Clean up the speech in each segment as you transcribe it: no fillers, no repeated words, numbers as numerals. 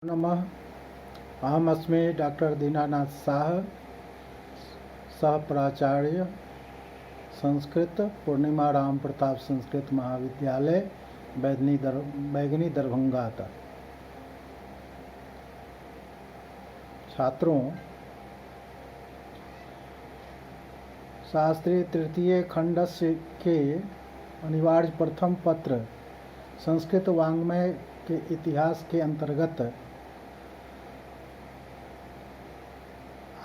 नमः। अहमस्मि डॉक्टर दीनानाथ साह, सह प्राचार्य संस्कृत पूर्णिमा राम प्रताप संस्कृत महाविद्यालय बैगनी दरभंगा। छात्रों, शास्त्रीय तृतीय खंडस्य के अनिवार्य प्रथम पत्र संस्कृत वाङ्मय के इतिहास के अंतर्गत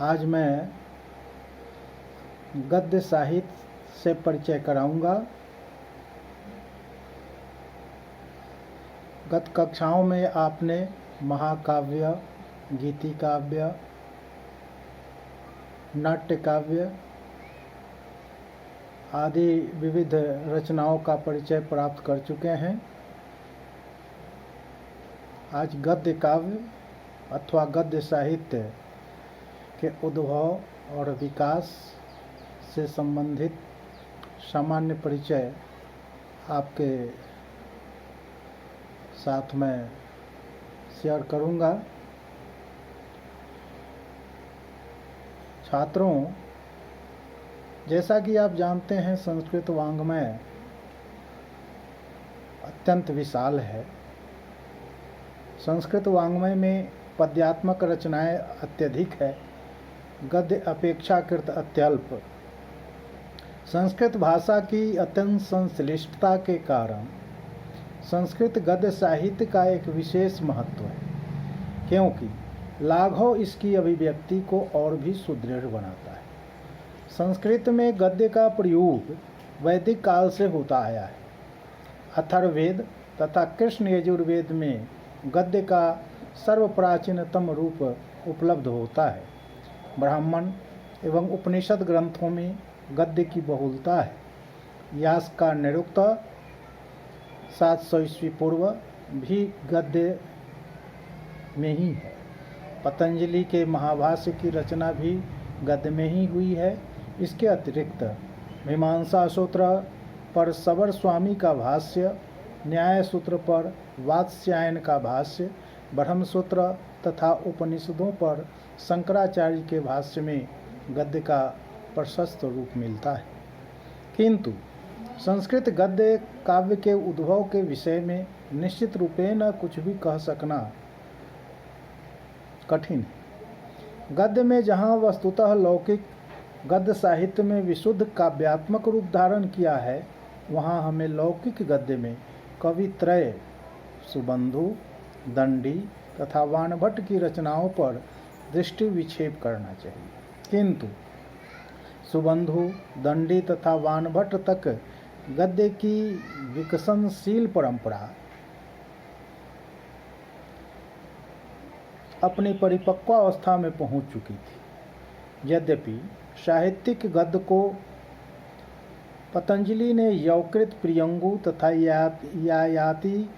आज मैं गद्य साहित्य से परिचय कराऊंगा। गत कक्षाओं में आपने महाकाव्य, गीति काव्य, नाट्य काव्य आदि विविध रचनाओं का परिचय प्राप्त कर चुके हैं। आज गद्य काव्य अथवा गद्य साहित्य के उद्भव और विकास से संबंधित सामान्य परिचय आपके साथ में शेयर करूंगा। छात्रों, जैसा कि आप जानते हैं, संस्कृत वाङ्मय अत्यंत विशाल है। संस्कृत वाङ्मय में पद्यात्मक रचनाएं अत्यधिक है, गद्य अपेक्षाकृत अत्यल्प। संस्कृत भाषा की अत्यंत संश्लिष्टता के कारण संस्कृत गद्य साहित्य का एक विशेष महत्व है, क्योंकि लाघव इसकी अभिव्यक्ति को और भी सुदृढ़ बनाता है। संस्कृत में गद्य का प्रयोग वैदिक काल से होता आया है। अथर्ववेद तथा कृष्ण यजुर्वेद में गद्य का सर्वप्राचीनतम रूप उपलब्ध होता है। ब्राह्मण एवं उपनिषद ग्रंथों में गद्य की बहुलता है। व्यास का निरुक्त 700 ईस्वी पूर्व भी गद्य में ही है। पतंजलि के महाभाष्य की रचना भी गद्य में ही हुई है। इसके अतिरिक्त मीमांसा सूत्र पर सबर स्वामी का भाष्य, न्याय सूत्र पर वात्स्यायन का भाष्य, ब्रह्म सूत्र तथा उपनिषदों पर शंकराचार्य के भाष्य में गद्य का प्रशस्त रूप मिलता है। किंतु संस्कृत गद्य काव्य के उद्भव के विषय में निश्चित रूपेण कुछ भी कह सकना कठिन है। गद्य में जहाँ वस्तुतः लौकिक गद्य साहित्य में विशुद्ध काव्यात्मक रूप धारण किया है, वहाँ हमें लौकिक गद्य में कवित्रय सुबंधु, दंडी तथा वानभट्ट की रचनाओं पर दृष्टि विक्षेप करना चाहिए। किंतु सुबंधु, दंडी तथा वानभट्ट तक गद्य की विकसनशील परंपरा अपनी परिपक्वावस्था में पहुंच चुकी थी। यद्यपि साहित्यिक गद्य को पतंजलि ने यौकृत, प्रियंगु तथा यायाति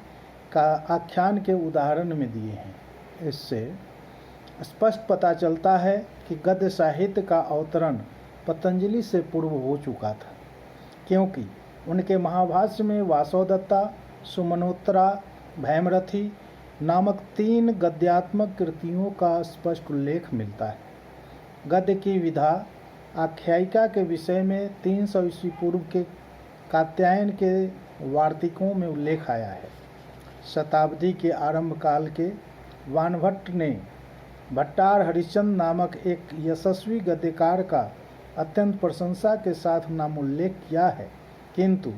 का आख्यान के उदाहरण में दिए हैं, इससे स्पष्ट पता चलता है कि गद्य साहित्य का अवतरण पतंजलि से पूर्व हो चुका था, क्योंकि उनके महाभाष्य में वासवदत्ता, सुमनोत्तरा, भैमरथी नामक 3 गद्यात्मक कृतियों का स्पष्ट उल्लेख मिलता है। गद्य की विधा आख्यायिका के विषय में 300 ईस्वी पूर्व के कात्यायन के वार्तिकों में उल्लेख आया है। शताब्दी के आरंभ काल के वानभट्ट ने भट्टार हरिश्चंद्र नामक एक यशस्वी गद्यकार का अत्यंत प्रशंसा के साथ नामोल्लेख किया है, किंतु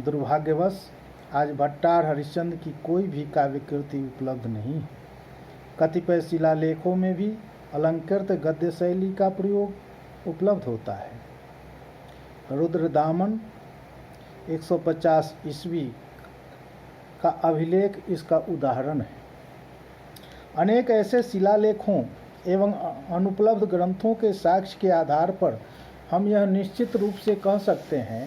दुर्भाग्यवश आज भट्टार हरिश्चंद्र की कोई भी काव्यकृति उपलब्ध नहीं है। कतिपय शिलालेखों में भी अलंकृत गद्य शैली का प्रयोग उपलब्ध होता है। रुद्रदामन 150 ईस्वी का अभिलेख इसका उदाहरण है। अनेक ऐसे शिलालेखों एवं अनुपलब्ध ग्रंथों के साक्ष्य के आधार पर हम यह निश्चित रूप से कह सकते हैं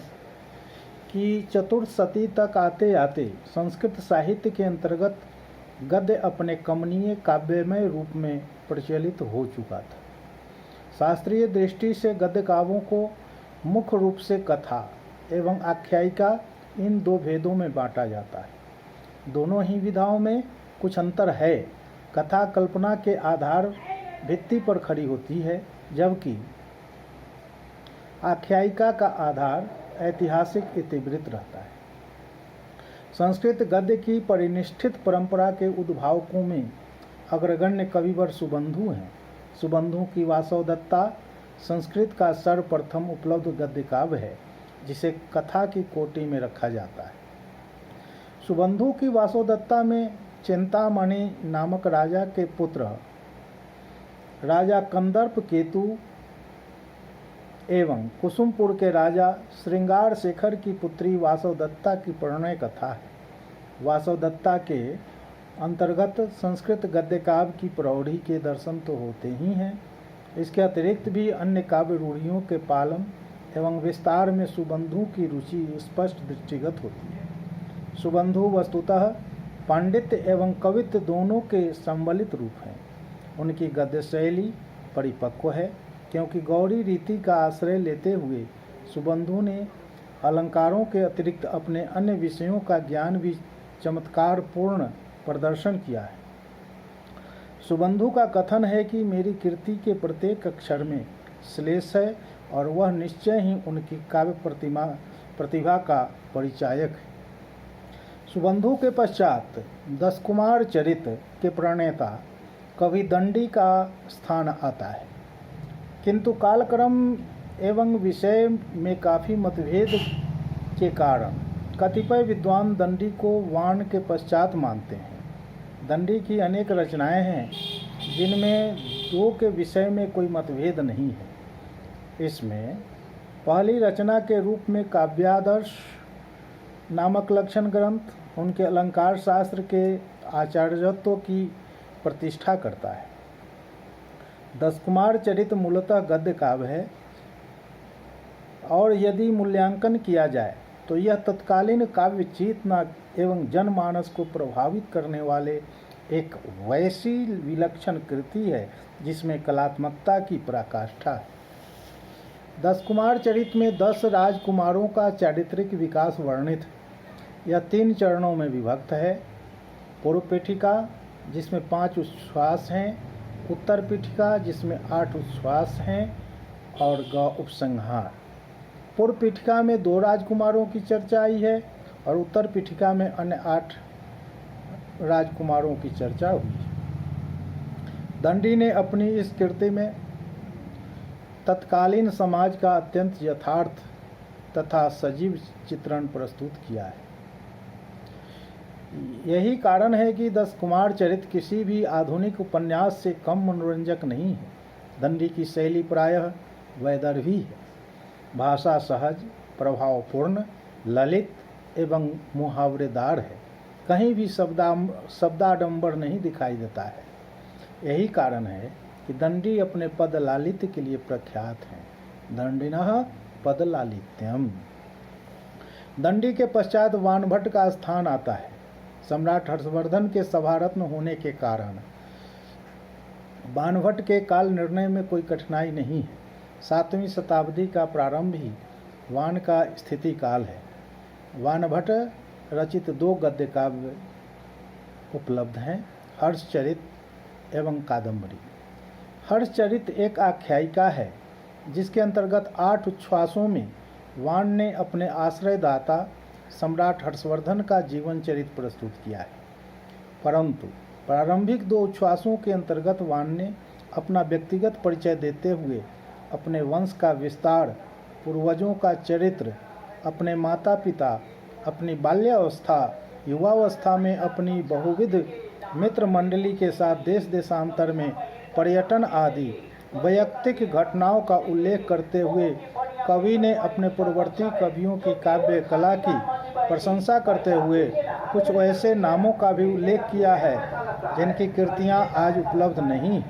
कि चतुर्थ शती तक आते आते संस्कृत साहित्य के अंतर्गत गद्य अपने कमनीय काव्यमय रूप में प्रचलित हो चुका था। शास्त्रीय दृष्टि से गद्य काव्यों को मुख्य रूप से कथा एवं आख्यायिका, इन 2 भेदों में बांटा जाता है। दोनों ही विधाओं में कुछ अंतर है, कथा कल्पना के आधार भित्ति पर खड़ी होती है, जबकि आख्यायिका का आधार ऐतिहासिक इतिवृत्त रहता है। संस्कृत गद्य की परिनिष्ठित परंपरा के उद्भावकों में अग्रगण्य कविवर सुबंधु हैं। सुबंधु की वासवदत्ता संस्कृत का सर्वप्रथम उपलब्ध गद्य काव्य है, जिसे कथा की कोटि में रखा जाता है। सुबंधु की वासवदत्ता में चिंतामणि नामक राजा के पुत्र राजा कंदर्प केतु एवं कुसुमपुर के राजा श्रृंगार शेखर की पुत्री वासवदत्ता की प्रणय कथा है। वासवदत्ता के अंतर्गत संस्कृत गद्य काव्य की प्रौढ़ी के दर्शन तो होते ही हैं, इसके अतिरिक्त भी अन्य काव्य रूढ़ियों के पालन एवं विस्तार में सुबंधु की रुचि स्पष्ट दृष्टिगत होती है। सुबंधु वस्तुतः पांडित्य एवं कवित्व दोनों के सम्मिलित रूप हैं। उनकी गद्य शैली परिपक्व है, क्योंकि गौड़ी रीति का आश्रय लेते हुए सुबंधु ने अलंकारों के अतिरिक्त अपने अन्य विषयों का ज्ञान भी चमत्कारपूर्ण प्रदर्शन किया है। सुबंधु का कथन है कि मेरी कृति के प्रत्येक अक्षर में श्लेष है और वह निश्चय ही उनकी काव्य प्रतिभा का परिचायक है। सुबंधु के पश्चात दशकुमार चरित के प्रणेता कवि दंडी का स्थान आता है, किंतु कालक्रम एवं विषय में काफ़ी मतभेद के कारण कतिपय विद्वान दंडी को वाण के पश्चात मानते हैं। दंडी की अनेक रचनाएं हैं, जिनमें दो के विषय में कोई मतभेद नहीं है। इसमें पहली रचना के रूप में काव्यादर्श नामक लक्षण ग्रंथ उनके अलंकार शास्त्र के आचार्यत्व की प्रतिष्ठा करता है। दशकुमार चरित मूलतः गद्य काव्य है, और यदि मूल्यांकन किया जाए तो यह तत्कालीन काव्य चेतना एवं जनमानस को प्रभावित करने वाले एक वैसी विलक्षण कृति है जिसमें कलात्मकता की पराकाष्ठा है। दशकुमार चरित में 10 राजकुमारों का चारित्रिक विकास वर्णित है। यह 3 चरणों में विभक्त है। पूर्व पीठिका, जिसमें 5 उच्छ्वास हैं, उत्तर पीठिका जिसमें 8 उच्छ्वास हैं, और ग उपसंहार। पूर्व पीठिका में 2 राजकुमारों की चर्चा आई है और उत्तर पीठिका में अन्य 8 राजकुमारों की चर्चा हुई है। दंडी ने अपनी इस कृति में तत्कालीन समाज का अत्यंत यथार्थ तथा सजीव चित्रण प्रस्तुत किया है। यही कारण है कि दशकुमार चरित किसी भी आधुनिक उपन्यास से कम मनोरंजक नहीं है। दंडी की शैली प्रायः वैदर्भी है। भाषा सहज, प्रभावपूर्ण, ललित एवं मुहावरेदार है। कहीं भी शब्दाडंबर नहीं दिखाई देता है। यही कारण है कि दंडी अपने पद लालित्य के लिए प्रख्यात हैं। दंडिनः पद लालित्यम। दंडी के पश्चात वानभट्ट का स्थान आता है। सम्राट हर्षवर्धन के सभारत्न होने के कारण वानभट्ट के काल निर्णय में कोई कठिनाई नहीं है। 7वीं शताब्दी का प्रारंभ ही वान का स्थिति काल है। वानभट्ट रचित 2 गद्य काव्य उपलब्ध हैं, हर्षचरित एवं कादम्बरी। हर्षचरित एक आख्यायिका है जिसके अंतर्गत 8 उच्छ्वासों में वान ने अपने आश्रयदाता सम्राट हर्षवर्धन का जीवन चरित प्रस्तुत किया है। परंतु प्रारंभिक 2 उच्छ्वासों के अंतर्गत वान ने अपना व्यक्तिगत परिचय देते हुए अपने वंश का विस्तार, पूर्वजों का चरित्र, अपने माता पिता, अपनी बाल्यावस्था, युवावस्था में अपनी बहुविध मित्र मंडली के साथ देश देशांतर में पर्यटन आदि वैयक्तिक घटनाओं का उल्लेख करते हुए कवि ने अपने पूर्ववर्ती कवियों की काव्य कला की प्रशंसा करते हुए कुछ ऐसे नामों का भी उल्लेख किया है जिनकी कृतियां आज उपलब्ध नहीं।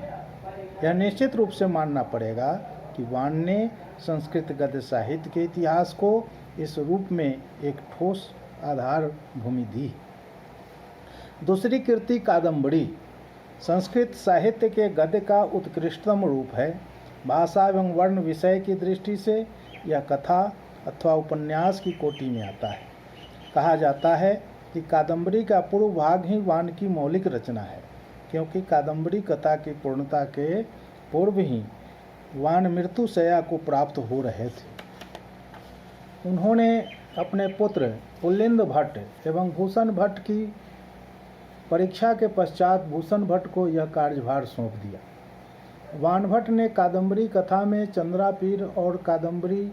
यह निश्चित रूप से मानना पड़ेगा कि वान ने संस्कृत गद्य साहित्य के इतिहास को इस रूप में एक ठोस आधार भूमि दी। दूसरी कृति कादम्बरी संस्कृत साहित्य के गद्य का उत्कृष्टतम रूप है। भाषा एवं वर्ण विषय की दृष्टि से यह कथा अथवा उपन्यास की कोटि में आता है। कहा जाता है कि कादम्बरी का पूर्व भाग ही वान की मौलिक रचना है, क्योंकि कादम्बरी कथा की पूर्णता के पूर्व ही वान मृत्युशया को प्राप्त हो रहे थे। उन्होंने अपने पुत्र पुलिंद भट्ट एवं भूषण भट्ट की परीक्षा के पश्चात भूषण भट्ट को यह कार्यभार सौंप दिया। वान भट्ट ने कादम्बरी कथा में चंद्रापीर और कादम्बरी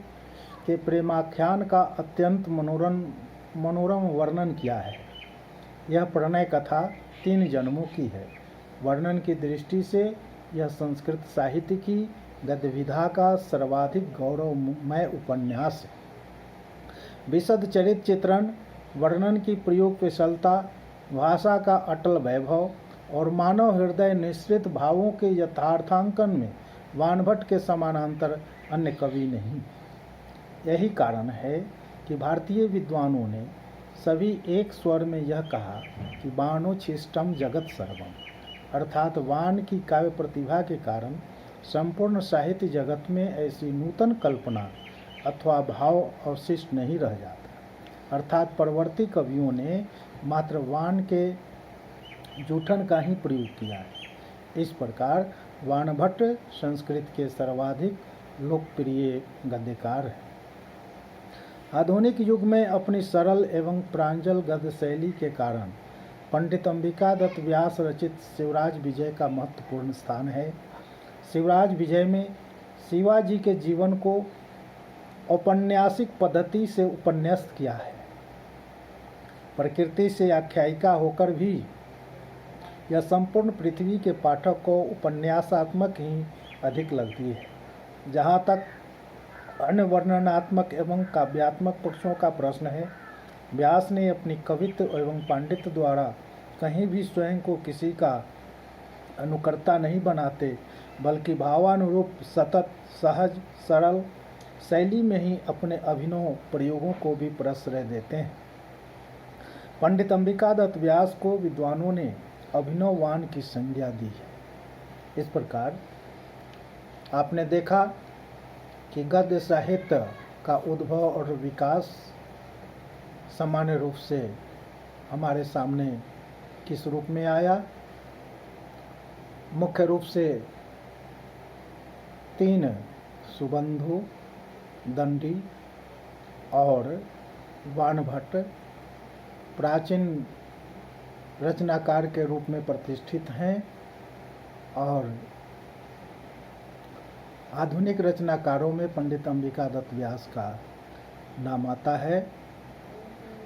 के प्रेमाख्यान का अत्यंत मनोरम वर्णन किया है। यह प्रणय कथा 3 जन्मों की है। वर्णन की दृष्टि से यह संस्कृत साहित्य की गद्य विधा का सर्वाधिक गौरवमय उपन्यास है। विशद चरित्र चित्रण, वर्णन की प्रयोग कुशलता, भाषा का अटल वैभव और मानव हृदय निश्रित भावों के यथार्थांकन में वान भट्ट के समानांतर अन्य कवि नहीं। यही कारण है कि भारतीय विद्वानों ने सभी एक स्वर में यह कहा कि वानोच्छिष्टम जगत सर्वम, अर्थात वान की काव्य प्रतिभा के कारण संपूर्ण साहित्य जगत में ऐसी नूतन कल्पना अथवा भाव अवशिष्ट नहीं रह जाता। अर्थात परवर्ती कवियों ने मात्र वान के जूठन का ही प्रयोग किया है। इस प्रकार वान भट्ट संस्कृत के सर्वाधिक लोकप्रिय गद्यकार हैं। आधुनिक युग में अपनी सरल एवं प्रांजल गद्य शैली के कारण पंडित अंबिका दत्त व्यास रचित शिवराज विजय का महत्वपूर्ण स्थान है। शिवराज विजय में शिवाजी के जीवन को औपन्यासिक पद्धति से उपन्यस्त किया है। प्रकृति से आख्यायिका होकर भी यह संपूर्ण पृथ्वी के पाठक को उपन्यासात्मक ही अधिक लगती है। जहाँ तक अन्य वर्णनात्मक एवं काव्यात्मक पक्षों का प्रश्न है, व्यास ने अपनी कवित्व एवं पांडित्य द्वारा कहीं भी स्वयं को किसी का अनुकर्ता नहीं बनाते, बल्कि भावानुरूप सतत सहज सरल शैली में ही अपने अभिनव प्रयोगों को भी प्रश्रय देते हैं। पंडित अंबिका दत्त व्यास को विद्वानों ने अभिनववान की संज्ञा दी है। इस प्रकार आपने देखा कि गद्य साहित्य का उद्भव और विकास सामान्य रूप से हमारे सामने किस रूप में आया। मुख्य रूप से 3 सुबंधु, दंडी और वान भट्ट प्राचीन रचनाकार के रूप में प्रतिष्ठित हैं और आधुनिक रचनाकारों में पंडित अंबिका दत्त व्यास का नाम आता है,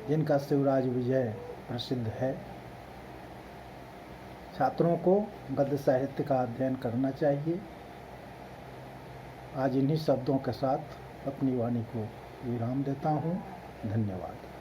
जिनका शिवराज विजय प्रसिद्ध है। छात्रों को गद्य साहित्य का अध्ययन करना चाहिए। आज इन्हीं शब्दों के साथ अपनी वाणी को विराम देता हूँ। धन्यवाद।